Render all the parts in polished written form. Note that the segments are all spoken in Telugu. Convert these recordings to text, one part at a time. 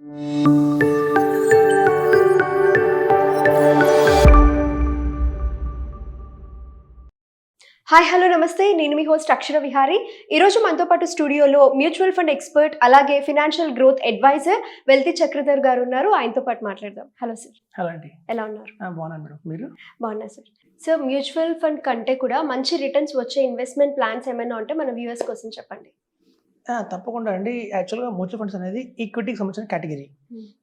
హాయ్ హలో నమస్తే, నేను మీ హోస్ట్ అక్షర విహారీ. ఈరోజు మనతో పాటు స్టూడియోలో మ్యూచువల్ ఫండ్ ఎక్స్పర్ట్ అలాగే ఫినాన్షియల్ గ్రోత్ అడ్వైజర్ వెల్తి చక్రధర్ గారు ఉన్నారు. ఆయనతో పాటు మాట్లాడదాం. Hello sir. హలో అండి. ఎలా ఉన్నారు? బాగున్నాను మేడం. మీరు? బాగున్నా సార్. సార్, మ్యూచువల్ ఫండ్ కంటే కూడా మంచి రిటర్న్స్ వచ్చే ఇన్వెస్ట్మెంట్ ప్లాన్స్ ఏమైనా ఉంటే మన వ్యూవర్స్ కోసం చెప్పండి. తప్పకుండా అండి. యాక్చువల్గా మ్యూచువల్ ఫండ్స్ అనేది ఈక్విటీకి సంబంధించిన కేటగిరీ.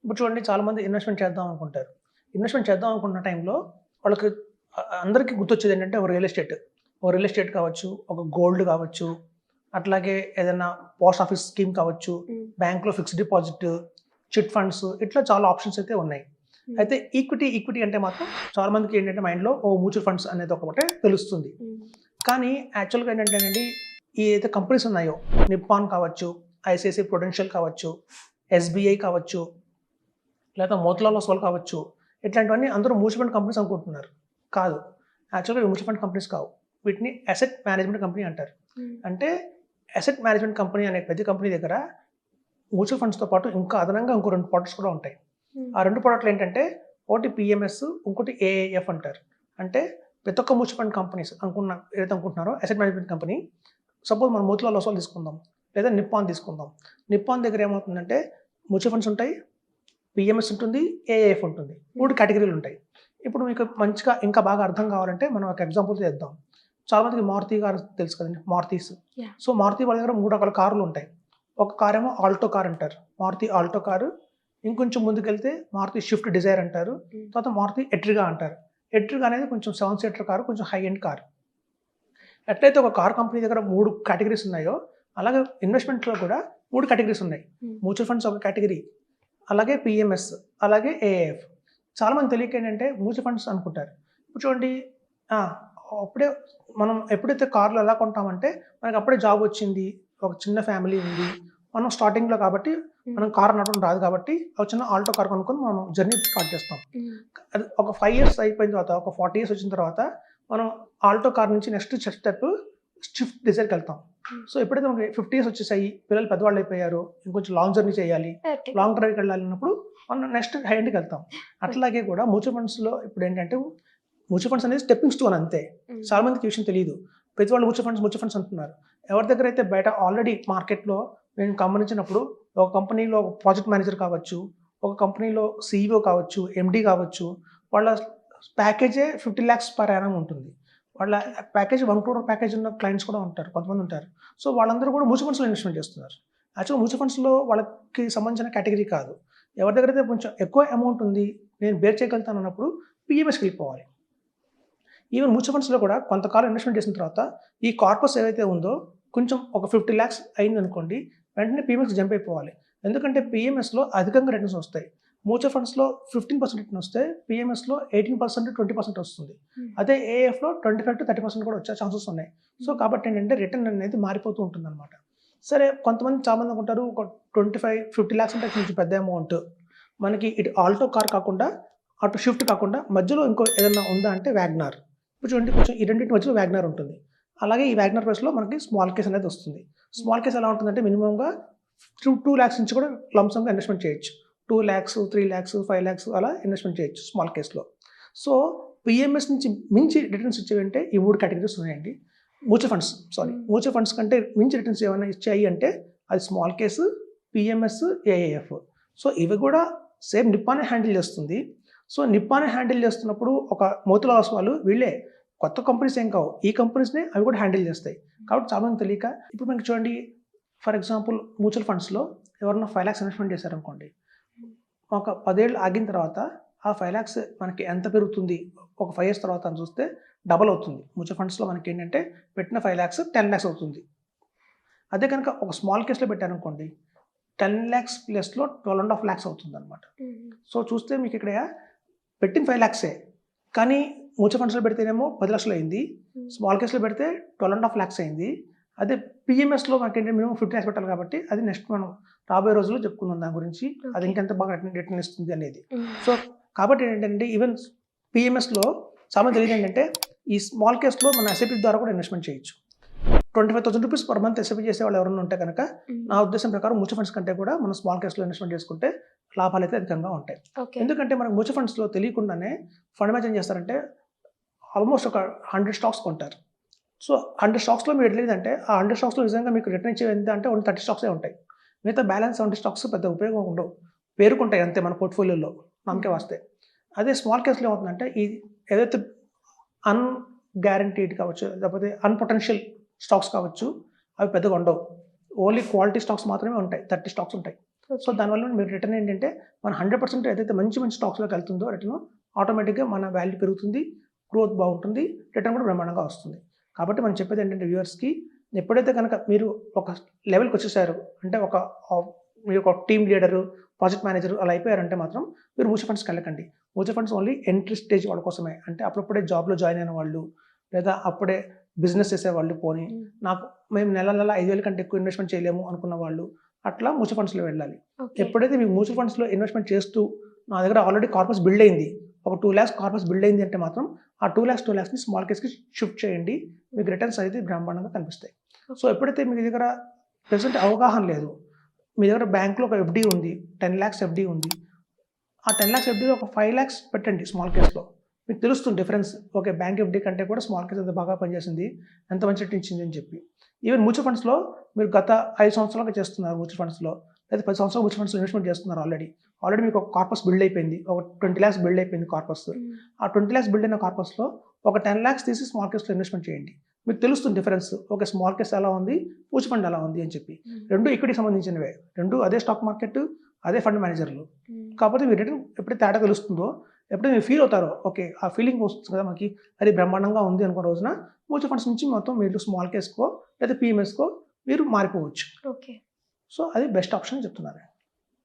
ఇప్పుడు చూడండి, చాలామంది ఇన్వెస్ట్మెంట్ చేద్దాం అనుకుంటారు. ఇన్వెస్ట్మెంట్ చేద్దాం అనుకున్న టైంలో వాళ్ళకి అందరికీ గుర్తొచ్చేది ఏంటంటే ఒక రియల్ ఎస్టేట్ కావచ్చు, ఒక గోల్డ్ కావచ్చు, అట్లాగే ఏదైనా పోస్ట్ ఆఫీస్ స్కీమ్ కావచ్చు, బ్యాంక్లో ఫిక్స్డ్ డిపాజిట్, చిట్ ఫండ్స్, ఇట్లా చాలా ఆప్షన్స్ అయితే ఉన్నాయి. అయితే ఈక్విటీ అంటే మాత్రం చాలా మందికి ఏంటంటే మైండ్లో మ్యూచువల్ ఫండ్స్ అనేది ఒకటే తెలుస్తుంది. కానీ యాక్చువల్గా ఏంటంటేనండి, ఈ అయితే కంపెనీస్ ఉన్నాయో, నిప్పాన్ కావచ్చు, ఐసిఐసిఐ ప్రుడెన్షియల్ కావచ్చు, ఎస్బీఐ కావచ్చు, లేదా మోతిలాల్ ఓస్వాల్ కావచ్చు, ఇట్లాంటివన్నీ అందరూ మ్యూచువల్ ఫండ్ కంపెనీస్ అనుకుంటున్నారు. కాదు, యాక్చువల్గా మ్యూచువల్ ఫండ్ కంపెనీస్ కావు. వీటిని అసెట్ మేనేజ్మెంట్ కంపెనీ అంటారు. అంటే అసెట్ మేనేజ్మెంట్ కంపెనీ అనే ప్రతి కంపెనీ దగ్గర మ్యూచువల్ ఫండ్స్తో పాటు ఇంకా అదనంగా ఇంకో 2 ప్రొడక్ట్స్ కూడా ఉంటాయి. ఆ 2 ప్రొడక్ట్లు ఏంటంటే, ఒకటి పిఎంఎస్, ఇంకోటి ఏఏఎఫ్ అంటారు. అంటే ప్రతి ఒక్క మ్యూచువల్ ఫండ్ కంపెనీస్ ఏదైతే అనుకుంటున్నారో అసెట్ మేనేజ్మెంట్ కంపెనీ, సపోజ్ మనం మోతిలాల్ ఓస్వాల్ తీసుకుందాం, లేదా నిప్పాన్ తీసుకుందాం. నిప్పాన్ దగ్గర ఏమవుతుందంటే మ్యూచువల్ ఫండ్స్ ఉంటాయి, పిఎంఎస్ ఉంటుంది, ఏఏఎఫ్ ఉంటుంది. 3 కేటగిరీలు ఉంటాయి. ఇప్పుడు మీకు మంచిగా ఇంకా బాగా అర్థం కావాలంటే మనం ఒక ఎగ్జాంపుల్ చేద్దాం. చాలా మందికి మారుతి కారు తెలుసు కదండి, మారుతీస్. సో మారుతి వాళ్ళ దగ్గర 3 రకాల కార్లు ఉంటాయి. ఒక కార్ ఏమో ఆల్టో కార్ అంటారు, మారుతి ఆల్టో కారు. ఇంకొంచెం ముందుకెళ్తే మారుతి షిఫ్ట్ డిజైర్ అంటారు. తర్వాత మారుతి ఎట్రిగా అంటారు. ఎట్రిగా అనేది కొంచెం 7 సీటర్ కారు, కొంచెం హై ఎండ్ కార్. ఎట్లయితే ఒక కార్ కంపెనీ దగ్గర 3 కేటగిరీస్ ఉన్నాయో, అలాగే ఇన్వెస్ట్మెంట్లో కూడా 3 కేటగిరీస్ ఉన్నాయి. మ్యూచువల్ ఫండ్స్ ఒక కేటగిరీ, అలాగే పిఎంఎస్, అలాగే ఏఏఎఫ్. చాలామంది తెలియక ఏంటంటే మ్యూచువల్ ఫండ్స్ అనుకుంటారు. ఇప్పుడు చూడండి, అప్పుడే మనం ఎప్పుడైతే కార్లు ఎలా కొంటామంటే, మనకి అప్పుడే జాబ్ వచ్చింది, ఒక చిన్న ఫ్యామిలీ ఉంది, మనం స్టార్టింగ్లో కాబట్టి మనం కార్ నడవడం రాదు కాబట్టి ఒక చిన్న ఆల్టో కార్ కొనుక్కొని మనం జర్నీ స్టార్ట్ చేస్తాం. అది ఒక 5 ఇయర్స్ అయిపోయిన తర్వాత, ఒక 40 ఇయర్స్ వచ్చిన తర్వాత మనం ఆల్టో కార్ నుంచి నెక్స్ట్ స్టెప్ షిఫ్ట్ డిజైర్కి వెళ్తాం. సో ఎప్పుడైతే మనకి 50 ఇయర్స్ వచ్చేసాయి, పిల్లలు పెద్దవాళ్ళు అయిపోయారు, ఇంకొంచెం లాంగ్ జర్నీ చేయాలి, లాంగ్ డ్రైవ్కి వెళ్ళాలన్నప్పుడు మనం నెక్స్ట్ హై ఎండ్కి వెళ్తాం. అట్లాగే కూడా మ్యూచువల్ ఫండ్స్లో ఇప్పుడు ఏంటంటే, మ్యూచువల్ ఫండ్స్ అనేది స్టెప్పింగ్ స్టోన్ అంతే. చాలా మందికి ఈ విషయం తెలియదు. ప్రతి వాళ్ళు మ్యూచువల్ ఫండ్స్ అంటున్నారు. ఎవరి దగ్గర అయితే బయట ఆల్రెడీ మార్కెట్లో నేను గమనించినప్పుడు, ఒక కంపెనీలో ప్రాజెక్ట్ మేనేజర్ కావచ్చు, ఒక కంపెనీలో సీఈఓ కావచ్చు, ఎండీ కావచ్చు, వాళ్ళ ప్యాకేజే 50 lakhs పర్ యానం ఉంటుంది. వాళ్ళ ప్యాకేజ్ 1 crore ప్యాకేజ్ ఉన్న క్లయింట్స్ కూడా ఉంటారు, కొంతమంది ఉంటారు. సో వాళ్ళందరూ కూడా మ్యూచువల్ ఫండ్స్లో ఇన్వెస్ట్మెంట్ చేస్తున్నారు. యాక్చువల్గా మ్యూచువల్ ఫండ్స్లో వాళ్ళకి సంబంధించిన కేటగిరీ కాదు. ఎవరి దగ్గర అయితే కొంచెం ఎక్కువ అమౌంట్ ఉంది, నేను బేర్ చేయగలుగుతాను అన్నప్పుడు పిఎంఎస్కి వెళ్ళిపోవాలి. ఈవెన్ మ్యూచువల్ ఫండ్స్లో కూడా కొంతకాలం ఇన్వెస్ట్మెంట్ చేసిన తర్వాత ఈ కార్పస్ ఏదైతే ఉందో, కొంచెం ఒక 50 lakhs అయింది అనుకోండి, వెంటనే పిఎంఎస్కి జంప్ అయిపోవాలి. ఎందుకంటే పిఎంఎస్లో అధికంగా రిటర్న్స్ వస్తాయి. మ్యూచువల్ ఫండ్స్లో 15% రిటర్న్ వస్తే, పిఎంఎస్లో 18%, 20% వస్తుంది. అదే ఏఎఫ్లో 25 to 30% కూడా వచ్చే ఛాన్సెస్ ఉన్నాయి. సో కాబట్టి ఏంటంటే రిటర్న్ అనేది మారిపోతూ ఉంటుంది అనమాట. సరే, చాలామంది అనుకుంటారు, ఒక 25-50 lakhs అంటే కొంచెం పెద్ద అమౌంట్, మనకి ఇటు ఆల్టో కార్ కాకుండా, అటు షిఫ్ట్ కాకుండా మధ్యలో ఇంకో ఏదైనా ఉందా అంటే వ్యాగ్నార్. ఇప్పుడు చూడండి, కొంచెం ఈ రెండింటి మధ్యలో వ్యాగ్నార్ ఉంటుంది. అలాగే ఈ వ్యాగ్నార్ ప్రైస్లో మనకి స్మాల్ కేస్ అనేది వస్తుంది. స్మాల్ కేస్ ఎలా ఉంటుందంటే, మినిమంగా 2 lakhs నుంచి కూడా లంసంగా ఇన్వెస్ట్మెంట్ చేయొచ్చు. 2 lakhs, 3 lakhs, 5 lakhs అలా ఇన్వెస్ట్మెంట్ చేయొచ్చు స్మాల్ కేస్లో. సో పిఎంఎస్ నుంచి మించి రిటర్న్స్ ఇచ్చేవంటే ఈ 3 కేటగిరీస్ ఉన్నాయండి. మ్యూచువల్ ఫండ్స్ కంటే మించి రిటర్న్స్ ఏమైనా ఇచ్చాయి అంటే అది స్మాల్ కేసు, పిఎంఎస్, ఏఏఎఫ్. సో ఇవి కూడా సేమ్ నిప్పానే హ్యాండిల్ చేస్తుంది. సో నిప్పానే హ్యాండిల్ చేస్తున్నప్పుడు ఒక మోతిలాల్ ఓస్వాల్ వీళ్ళే, కొత్త కంపెనీస్ ఏం కావు, ఈ కంపెనీస్నే అవి కూడా హ్యాండిల్ చేస్తాయి. కాబట్టి చాలామంది తెలియక, ఇప్పుడు మనకి చూడండి, ఫర్ ఎగ్జాంపుల్ మ్యూచువల్ ఫండ్స్లో ఎవరన్నా 5 lakhs ఇన్వెస్ట్మెంట్ చేశారనుకోండి, ఒక 10 ఏళ్ళు ఆగిన తర్వాత ఆ 5 lakhs మనకి ఎంత పెరుగుతుంది, ఒక 5 years తర్వాత అని చూస్తే డబల్ అవుతుంది. మ్యూచువల్ ఫండ్స్లో మనకి ఏంటంటే, పెట్టిన 5 lakhs 10 lakhs అవుతుంది. అదే కనుక ఒక స్మాల్ కేస్లో పెట్టారనుకోండి, 10 lakhs ప్లస్లో 12.5 lakhs అవుతుంది అనమాట. సో చూస్తే మీకు ఇక్కడ పెట్టిన 5 lakhs, కానీ మ్యూచువల్ ఫండ్స్లో పెడితేనేమో 10 lakhs అయింది, స్మాల్ కేస్లో పెడితే 12.5 lakhs అయింది. అదే పిఎంఎస్లో మనకి ఏంటంటే మినిమం 50 lakhs పెట్టాలి కాబట్టి, అది నెక్స్ట్ మనం రాబోయే రోజుల్లో చెప్పుకుందాం దాని గురించి, అది ఇంకెంత బాగా రిటర్న్ ఇస్తుంది అనేది. సో కాబట్టి ఏంటంటే, ఈవెన్ పిఎంఎస్లో చాలా తెలియదు ఏంటంటే, ఈ స్మాల్ కేస్లో మన ఎస్ఐపి ద్వారా కూడా ఇన్వెస్ట్మెంట్ చేయొచ్చు. 25,000 రూపీస్ పర్ మంత్ ఎస్ఐపి చేసే వాళ్ళు ఎవరైనా ఉంటే కనుక, నా ఉద్దేశం ప్రకారం మ్యూచువల్ ఫండ్స్ కంటే కూడా మనం స్మాల్ కేస్లో ఇన్వెస్ట్మెంట్ చేసుకుంటే లాభాలు అయితే అధికంగా ఉంటాయి. ఓకే. ఎందుకంటే మనకు మ్యూచువల్ ఫండ్స్లో తెలియకుండానే ఫండ్ మేనేజర్ ఏం చేస్తారంటే ఆల్మోస్ట్ ఒక 100 స్టాక్స్ కొంటారు. సో 100 స్టాక్స్లో మీరు ఎట్లేదంటే ఆ 100 స్టాక్స్లో నిజంగా మీకు రిటర్న్ ఇచ్చేది ఎంత అంటే ఓన్లీ 30 స్టాక్సే ఉంటాయి. మిగతా బ్యాలెన్స్ 70 స్టాక్స్ పెద్ద ఉపయోగం ఉండవు. పేరుకుంటాయి అంతే మన పోర్ట్ఫోలియోలో నమ్మకే వస్తాయి. అదే స్మాల్ కేస్లో ఏమవుతుందంటే ఈ ఏదైతే అన్‌గ్యారంటీడ్ కావచ్చు, లేకపోతే అన్‌పొటెన్షియల్ స్టాక్స్ కావచ్చు, అవి పెద్దగా ఉండవు. ఓన్లీ క్వాలిటీ స్టాక్స్ మాత్రమే ఉంటాయి. 30 స్టాక్స్ ఉంటాయి. సో దానివల్ల మీరు రిటర్న్ ఏంటంటే మన 100% ఏదైతే మంచి మంచి స్టాక్స్‌లోకి వెళ్తుందో రిటర్న్ ఆటోమేటిక్‌గా మన వాల్యూ పెరుగుతుంది, గ్రోత్ బాగుంటుంది, రిటర్న్ కూడా బ్రహ్మాండంగా వస్తుంది. కాబట్టి మనం చెప్పేది ఏంటంటే వ్యూవర్స్‌కి ఎప్పుడైతే కనుక మీరు ఒక లెవెల్‌కి వచ్చేసారు అంటే మీరు ఒక టీమ్ లీడరు, ప్రాజెక్ట్ మేనేజర్ అలా అయిపోయారంటే మాత్రం మీరు మ్యూచువల్ ఫండ్స్‌కి వెళ్ళకండి. Mutual funds only entry stage వాళ్ళ కోసమే. అంటే అప్పుడప్పుడే జాబ్‌లో జాయిన్ అయిన వాళ్ళు, లేదా అప్పుడే బిజినెస్ చేసేవాళ్ళు, పోనీ మేము నెల 5,000 కంటే ఎక్కువ ఇన్వెస్ట్మెంట్ చేయలేము అనుకున్న వాళ్ళు అట్లా మ్యూచువల్ ఫండ్స్‌లో వెళ్ళాలి. ఎప్పుడైతే మీకు మ్యూచువల్ ఫండ్స్‌లో ఇన్వెస్ట్మెంట్ చేస్తూ నా దగ్గర ఆల్రెడీ కార్పస్ బిల్డ్ అయింది, ఒక 2 lakhs కార్పస్ బిల్డ్ అయింది అంటే మాత్రం ఆ 2 lakhsని స్మాల్ కేస్‌కి షిఫ్ట్ చేయండి. మీకు రిటర్న్స్ అయితే బ్రహ్మాండంగా కనిపిస్తాయి. సో ఎప్పుడైతే మీ దగ్గర ప్రెజెంట్ అవగాహన లేదు, మీ దగ్గర బ్యాంక్‌లో ఒక ఎఫ్‌డి ఉంది, 10 lakhs ఎఫ్‌డి ఉంది. ఆ 10 lakhs ఎఫ్‌డిలో ఒక 5 lakhs పెట్టండి స్మాల్ కేస్‌లో. మీకు తెలుస్తుంది డిఫరెన్స్. ఓకే, బ్యాంక్ ఎఫ్‌డి కంటే కూడా స్మాల్ కేస్ ఎంత బాగా పనిచేసింది, ఎంత మంచి రిటర్న్ ఇచ్చింది అని చెప్పి. ఈవెన్ మ్యూచువల్ ఫండ్స్‌లో మీరు గత 5 సంవత్సరాలుగా చేస్తున్నారు మ్యూచువల్ ఫండ్స్‌లో, లేదా 10 సంవత్సరాలు మ్యూచువల్ ఫండ్స్‌లో ఇన్వెస్ట్మెంట్ చేస్తున్నారు ఆల్రెడీ మీకు ఒక కార్పస్ బిల్డ్ అయిపోయింది. ఒక 20 lakhs బిల్డ్ అయిపోయింది కార్పస్. ఆ 20 lakhs బిల్డ్ అయిన కార్పస్‌లో ఒక 10 lakhs తీసి స్మాల్ కేస్‌లో ఇన్వెస్ట్మెంట్ చేయండి. మీకు తెలుస్తుంది డిఫరెన్స్. ఓకే, స్మాల్ కేస్ ఎలా ఉంది, మ్యూచువల్ ఫండ్ ఎలా ఉంది అని చెప్పి. రెండు ఈక్విటీకి సంబంధించినవే, రెండు అదే స్టాక్ మార్కెట్, అదే ఫండ్ మేనేజర్లు. కాకపోతే మీరు రిటర్న్ ఎప్పుడైతే తేడా తెలుస్తుందో, ఎప్పుడైతే మీరు ఫీల్ అవుతారో, ఓకే ఆ ఫీలింగ్ వస్తుంది కదా మనకి, అది బ్రహ్మాండంగా ఉంది అనుకున్న రోజున మ్యూచువల్ ఫండ్స్ నుంచి మొత్తం మీరు స్మాల్ కేస్కో లేదా పిఎంఎస్కో మీరు మారిపోవచ్చు. ఓకే. సో అది బెస్ట్ ఆప్షన్ చెప్తున్నారు.